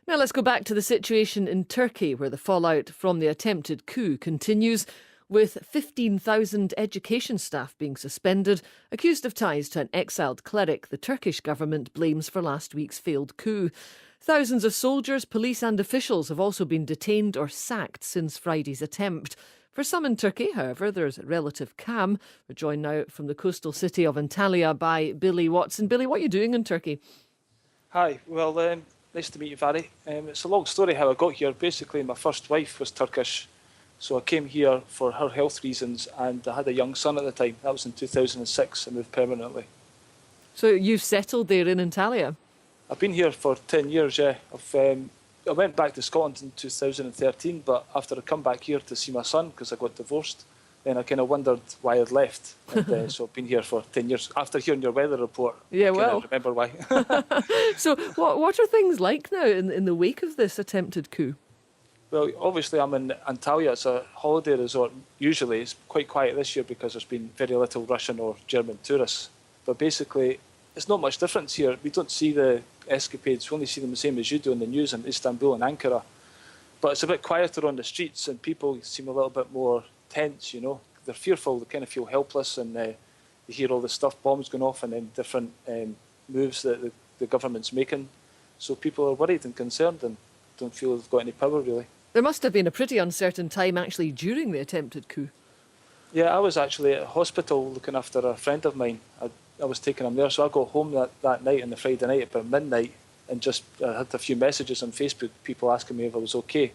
Now let's go back to the situation in Turkey, where the fallout from the attempted coup continues, with 15,000 education staff being suspended, accused of ties to an exiled cleric the Turkish government blames for last week's failed coup. Thousands of soldiers, police and officials have also been detained or sacked since Friday's attempt. For some in Turkey, however, there's relative calm. We're joined now from the coastal city of Antalya by Billy Watson. Billy, what are you doing in Turkey? Hi, well, nice to meet you, Barry. It's a long story how I got here. Basically, my first wife was Turkish, so I came here for her health reasons, and I had a young son at the time. That was in 2006. I moved permanently. So you've settled there in Antalya? I've been here for 10 years, yeah. I went back to Scotland in 2013, but after I come back here to see my son, because I got divorced, then I kind of wondered why I'd left. And so I've been here for 10 years. After hearing your weather report, yeah, I remember why. So what are things like now in the wake of this attempted coup? Well, obviously I'm in Antalya. It's a holiday resort. Usually it's quite quiet this year because there's been very little Russian or German tourists. But basically, it's not much difference here. We don't see the escapades. We only see them the same as you do in the news in Istanbul and Ankara. But it's a bit quieter on the streets, and people seem a little bit more tense, you know. They're fearful, they kind of feel helpless, and you hear all the stuff, bombs going off, and then different moves that the government's making. So people are worried and concerned and don't feel they've got any power, really. There must have been a pretty uncertain time actually during the attempted coup. Yeah, I was actually at a hospital looking after a friend of mine. I was taking him there, so I got home that night on the Friday night about midnight, and just had a few messages on Facebook, people asking me if I was okay.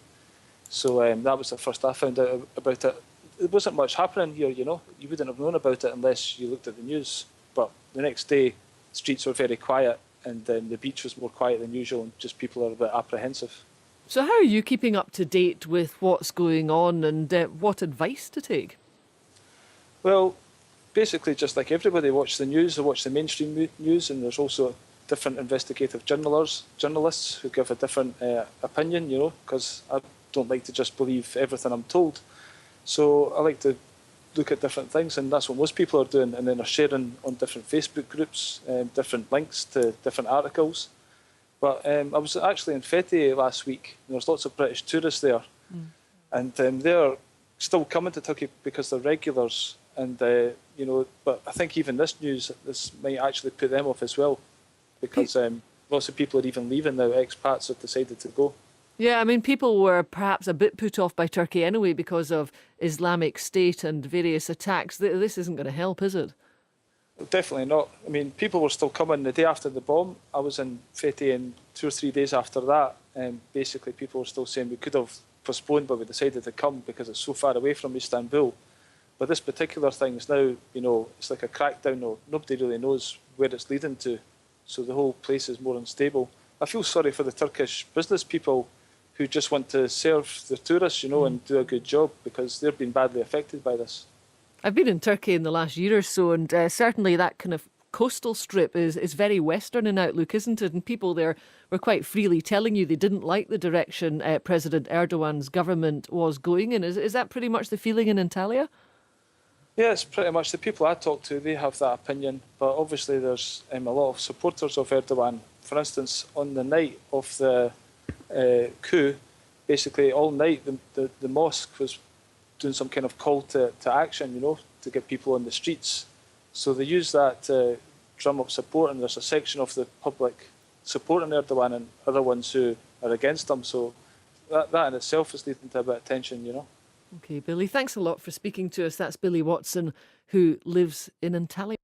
So that was the first I found out about it. There wasn't much happening here, you know. You wouldn't have known about it unless you looked at the news. But the next day, the streets were very quiet, and the beach was more quiet than usual, and just people are a bit apprehensive. So how are you keeping up to date with what's going on, and what advice to take? Well, basically just like everybody, watch the news, I watch the mainstream news, and there's also different investigative journalists who give a different opinion, you know, because I don't like to just believe everything I'm told. So I like to look at different things, and that's what most people are doing, and then are sharing on different Facebook groups, different links to different articles. But I was actually in Fethiye last week, and there's lots of British tourists there, and they're still coming to Turkey because they're regulars, and you know. But I think even this might actually put them off as well, because lots of people are even leaving now. Expats have decided to go. Yeah, I mean, people were perhaps a bit put off by Turkey anyway because of Islamic State and various attacks. This isn't going to help, is it? Definitely not. I mean, people were still coming the day after the bomb. I was in Fethiye, and 2 or 3 days after that, and basically people were still saying we could have postponed, but we decided to come because it's so far away from Istanbul. But this particular thing is now, you know, it's like a crackdown, or nobody really knows where it's leading to. So the whole place is more unstable. I feel sorry for the Turkish business people who just want to serve the tourists, you know, and do a good job, because they've been badly affected by this. I've been in Turkey in the last year or so, and certainly that kind of coastal strip is very Western in outlook, isn't it? And people there were quite freely telling you they didn't like the direction President Erdogan's government was going in. Is that pretty much the feeling in Antalya? Yeah, it's pretty much the people I talk to, they have that opinion. But obviously there's a lot of supporters of Erdogan. For instance, on the night of the coup, basically all night the mosque was doing some kind of call to action, you know, to get people on the streets. So they use that to drum up support, and there's a section of the public supporting Erdogan and other ones who are against him. So that in itself is leading to a bit of tension, you know. OK, Billy, thanks a lot for speaking to us. That's Billy Watson, who lives in Antalya.